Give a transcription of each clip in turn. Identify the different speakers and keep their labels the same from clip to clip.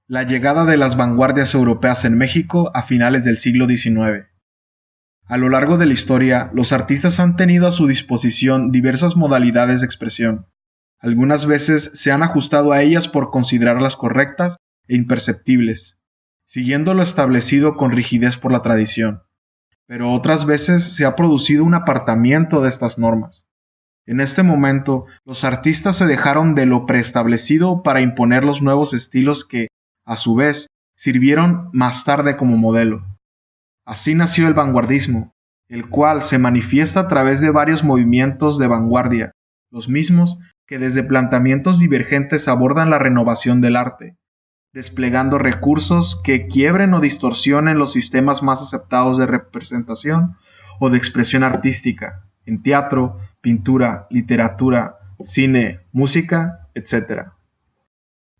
Speaker 1: La llegada de las vanguardias europeas en México a finales del siglo XIX. A lo largo de la historia, los artistas han tenido a su disposición diversas modalidades de expresión. Algunas veces se han ajustado a ellas por considerarlas correctas e imperceptibles, siguiendo lo establecido con rigidez por la tradición. Pero otras veces se ha producido un apartamiento de estas normas. En este momento, los artistas se dejaron de lo preestablecido para imponer los nuevos estilos que, a su vez, sirvieron más tarde como modelo. Así nació el vanguardismo, el cual se manifiesta a través de varios movimientos de vanguardia, los mismos que desde planteamientos divergentes abordan la renovación del arte, desplegando recursos que quiebren o distorsionen los sistemas más aceptados de representación o de expresión artística, en teatro, pintura, literatura, cine, música, etc.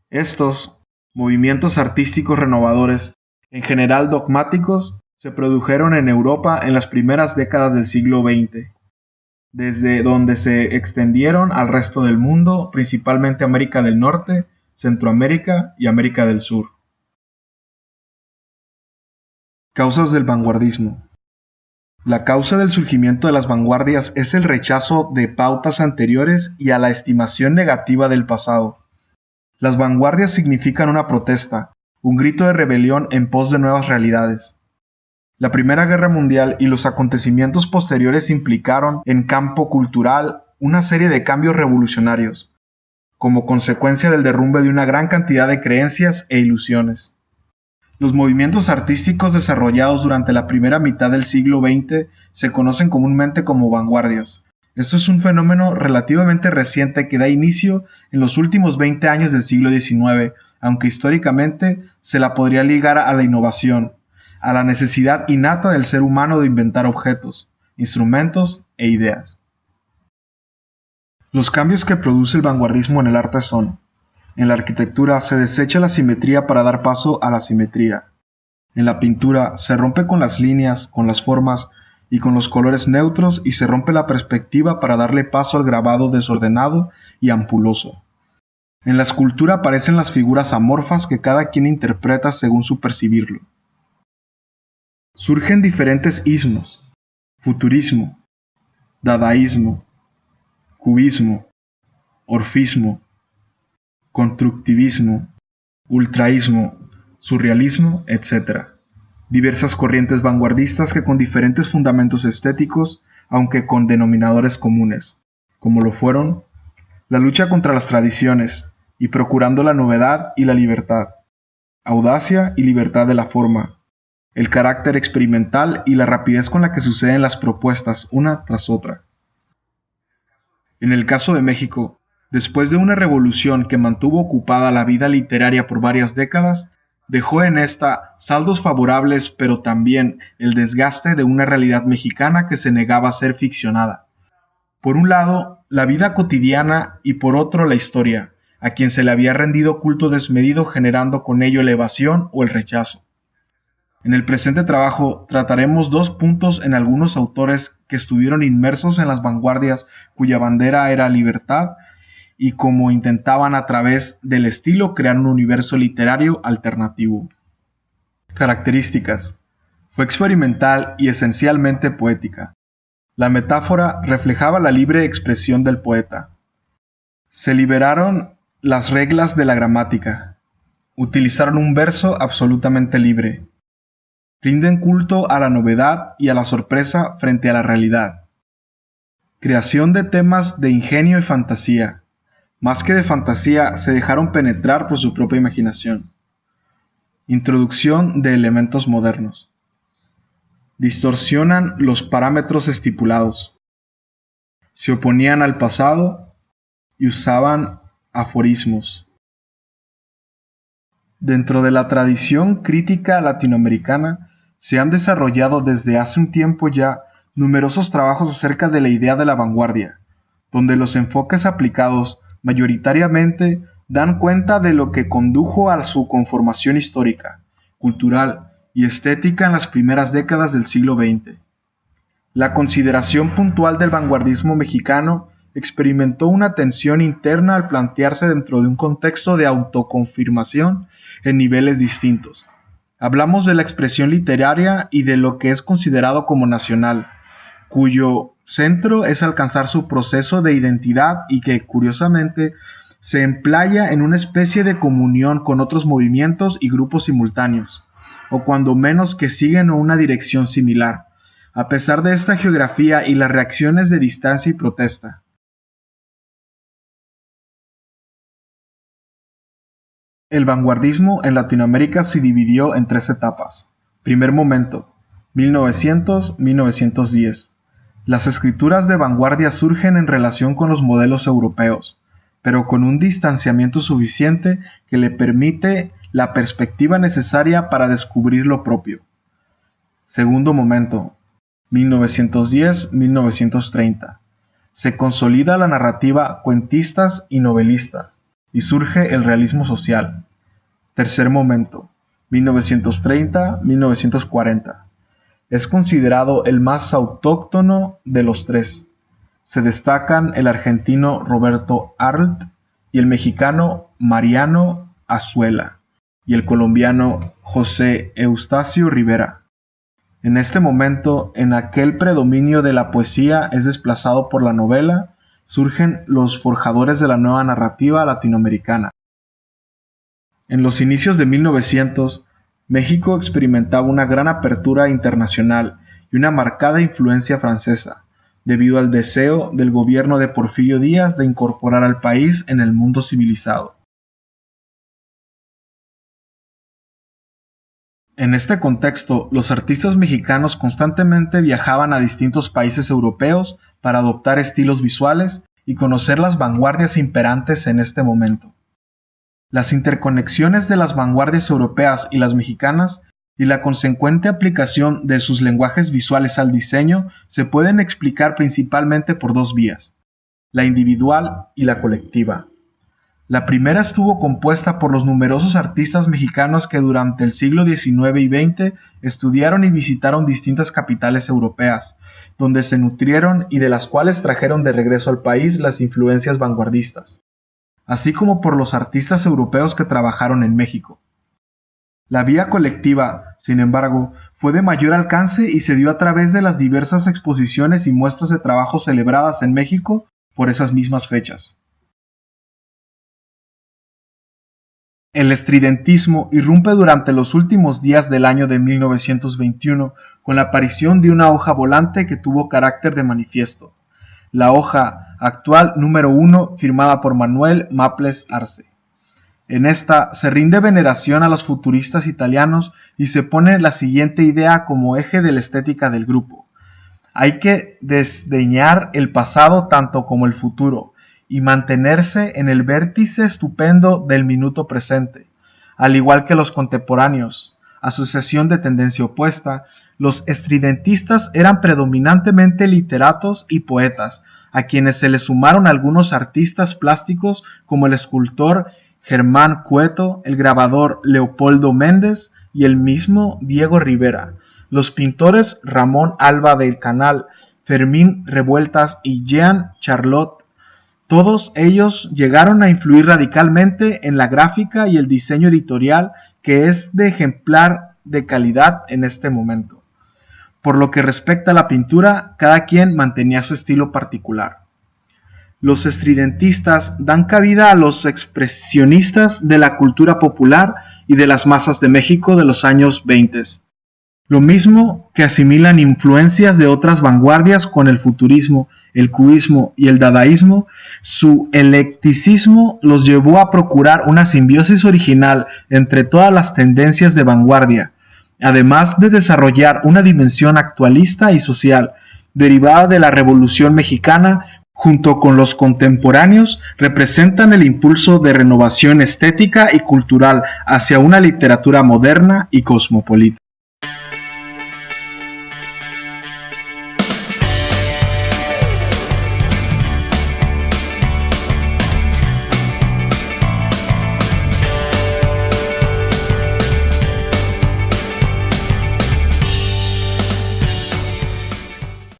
Speaker 1: Estos movimientos artísticos renovadores, en general dogmáticos, se produjeron en Europa en las primeras décadas del siglo XX, desde donde se extendieron al resto del mundo, principalmente América del Norte, Centroamérica y América del Sur. Causas del vanguardismo. La causa del surgimiento de las vanguardias es el rechazo de pautas anteriores y a la estimación negativa del pasado. Las vanguardias significan una protesta, un grito de rebelión en pos de nuevas realidades. La Primera Guerra Mundial y los acontecimientos posteriores implicaron, en campo cultural, una serie de cambios revolucionarios, como consecuencia del derrumbe de una gran cantidad de creencias e ilusiones. Los movimientos artísticos desarrollados durante la primera mitad del siglo XX se conocen comúnmente como vanguardias. Esto es un fenómeno relativamente reciente que da inicio en los últimos 20 años del siglo XIX, aunque históricamente se la podría ligar a la innovación, a la necesidad innata del ser humano de inventar objetos, instrumentos e ideas. Los cambios que produce el vanguardismo en el arte son: en la arquitectura se desecha la simetría para dar paso a la simetría. En la pintura se rompe con las líneas, con las formas y con los colores neutros y se rompe la perspectiva para darle paso al grabado desordenado y ampuloso. En la escultura aparecen las figuras amorfas que cada quien interpreta según su percibirlo. Surgen diferentes ismos: futurismo, dadaísmo, cubismo, orfismo, constructivismo, ultraísmo, surrealismo, etc. Diversas corrientes vanguardistas que con diferentes fundamentos estéticos, aunque con denominadores comunes, como lo fueron la lucha contra las tradiciones y procurando la novedad y la libertad, audacia y libertad de la forma, el carácter experimental y la rapidez con la que suceden las propuestas una tras otra. En el caso de México, después de una revolución que mantuvo ocupada la vida literaria por varias décadas, dejó en esta saldos favorables pero también el desgaste de una realidad mexicana que se negaba a ser ficcionada. Por un lado, la vida cotidiana y por otro la historia, a quien se le había rendido culto desmedido generando con ello la evasión o el rechazo. En el presente trabajo trataremos dos puntos en algunos autores que estuvieron inmersos en las vanguardias cuya bandera era libertad y cómo intentaban a través del estilo crear un universo literario alternativo. Características. Fue experimental y esencialmente poética. La metáfora reflejaba la libre expresión del poeta. Se liberaron las reglas de la gramática. Utilizaron un verso absolutamente libre. Rinden culto a la novedad y a la sorpresa frente a la realidad. Creación de temas de ingenio y fantasía. Más que de fantasía, se dejaron penetrar por su propia imaginación. Introducción de elementos modernos. Distorsionan los parámetros estipulados. Se oponían al pasado y usaban aforismos. Dentro de la tradición crítica latinoamericana se han desarrollado desde hace un tiempo ya numerosos trabajos acerca de la idea de la vanguardia, donde los enfoques aplicados mayoritariamente dan cuenta de lo que condujo a su conformación histórica, cultural y estética en las primeras décadas del siglo XX. La consideración puntual del vanguardismo mexicano experimentó una tensión interna al plantearse dentro de un contexto de autoconfirmación en niveles distintos. Hablamos de la expresión literaria y de lo que es considerado como nacional, cuyo centro es alcanzar su proceso de identidad y que, curiosamente, se emplaya en una especie de comunión con otros movimientos y grupos simultáneos, o cuando menos que siguen una dirección similar, a pesar de esta geografía y las reacciones de distancia y protesta. El vanguardismo en Latinoamérica se dividió en 3 etapas. Primer momento, 1900-1910. Las escrituras de vanguardia surgen en relación con los modelos europeos, pero con un distanciamiento suficiente que le permite la perspectiva necesaria para descubrir lo propio. Segundo momento, 1910-1930. Se consolida la narrativa cuentistas y novelistas, y surge el realismo social. Tercer momento, 1930-1940. Es considerado el más autóctono de los 3. Se destacan el argentino Roberto Arlt y el mexicano Mariano Azuela y el colombiano José Eustacio Rivera. En este momento, en aquel predominio de la poesía es desplazado por la novela, surgen los forjadores de la nueva narrativa latinoamericana. En los inicios de 1900, México experimentaba una gran apertura internacional y una marcada influencia francesa, debido al deseo del gobierno de Porfirio Díaz de incorporar al país en el mundo civilizado. En este contexto, los artistas mexicanos constantemente viajaban a distintos países europeos para adoptar estilos visuales y conocer las vanguardias imperantes en este momento. Las interconexiones de las vanguardias europeas y las mexicanas y la consecuente aplicación de sus lenguajes visuales al diseño se pueden explicar principalmente por 2 vías, la individual y la colectiva. La primera estuvo compuesta por los numerosos artistas mexicanos que durante el siglo XIX y XX estudiaron y visitaron distintas capitales europeas, donde se nutrieron y de las cuales trajeron de regreso al país las influencias vanguardistas, así como por los artistas europeos que trabajaron en México. La vía colectiva, sin embargo, fue de mayor alcance y se dio a través de las diversas exposiciones y muestras de trabajo celebradas en México por esas mismas fechas. El estridentismo irrumpe durante los últimos días del año de 1921 con la aparición de una hoja volante que tuvo carácter de manifiesto, la hoja actual número 1 firmada por Manuel Maples Arce. En esta se rinde veneración a los futuristas italianos y se pone la siguiente idea como eje de la estética del grupo. Hay que desdeñar el pasado tanto como el futuro, y mantenerse en el vértice estupendo del minuto presente. Al igual que los contemporáneos, asociación de tendencia opuesta, los estridentistas eran predominantemente literatos y poetas, a quienes se les sumaron algunos artistas plásticos como el escultor Germán Cueto, el grabador Leopoldo Méndez y el mismo Diego Rivera, los pintores Ramón Alba del Canal, Fermín Revueltas y Jean Charlot. Todos ellos llegaron a influir radicalmente en la gráfica y el diseño editorial, que es de ejemplar de calidad en este momento. Por lo que respecta a la pintura, cada quien mantenía su estilo particular. Los estridentistas dan cabida a los expresionistas de la cultura popular y de las masas de México de los años 20. Lo mismo que asimilan influencias de otras vanguardias con el futurismo, el cubismo y el dadaísmo, su eclecticismo los llevó a procurar una simbiosis original entre todas las tendencias de vanguardia, además de desarrollar una dimensión actualista y social, derivada de la Revolución Mexicana. Junto con los contemporáneos, representan el impulso de renovación estética y cultural hacia una literatura moderna y cosmopolita.